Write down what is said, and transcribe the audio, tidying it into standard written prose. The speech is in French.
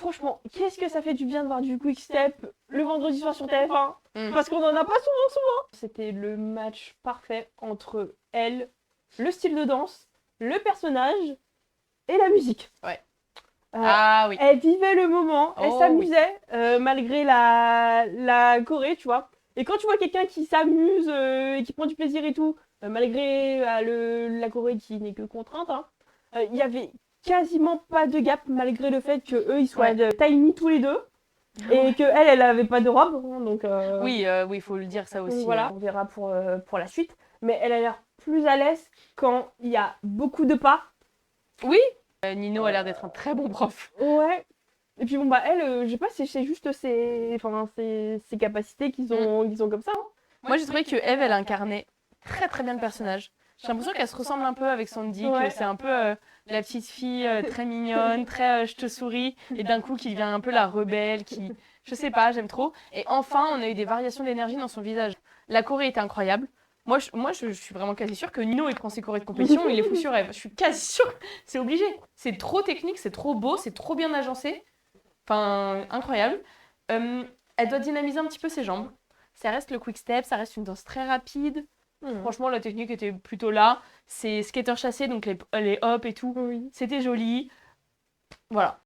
franchement, qu'est-ce que ça fait du bien de voir du quick step le vendredi soir sur TF1 parce qu'on en a pas souvent. C'était le match parfait entre elle, le style de danse, le personnage et la musique. Ouais. Ah oui. Elle vivait le moment, elle Oh, s'amusait malgré la Corée, tu vois. Et quand tu vois quelqu'un qui s'amuse et qui prend du plaisir et tout, malgré la Corée qui n'est que contrainte, il y avait quasiment pas de gap malgré le fait que eux ils soient tiny tous les deux et que elle avait pas de robe, donc Oui, il faut le dire ça aussi. donc voilà, on verra pour la suite. Mais elle a l'air plus à l'aise quand il y a beaucoup de pas. Oui. Nino a l'air d'être un très bon prof. Ouais. Et puis bon bah elle, je sais pas si c'est juste ses capacités qu'ils ont comme ça. Moi j'ai trouvé que Eve elle incarnait très très bien le personnage. J'ai l'impression qu'elle se ressemble un peu avec Sandy, Ouais. que c'est un peu la petite fille très mignonne, très je te souris, et d'un coup qui devient un peu la rebelle, qui, je sais pas, j'aime trop. Et enfin, on a eu des variations d'énergie dans son visage. La Corée était incroyable. Moi, je suis vraiment quasi sûre que Nino, il prend ses chorés de compétition, il les fout sur Eve. Je suis quasi sûre, c'est obligé. C'est trop technique, c'est trop beau, c'est trop bien agencé. Enfin, incroyable. Elle doit dynamiser un petit peu ses jambes. Ça reste le quick step, ça reste une danse très rapide. Franchement, la technique était plutôt là. C'est skater chassé, donc les hops et tout. Oui. C'était joli. Voilà.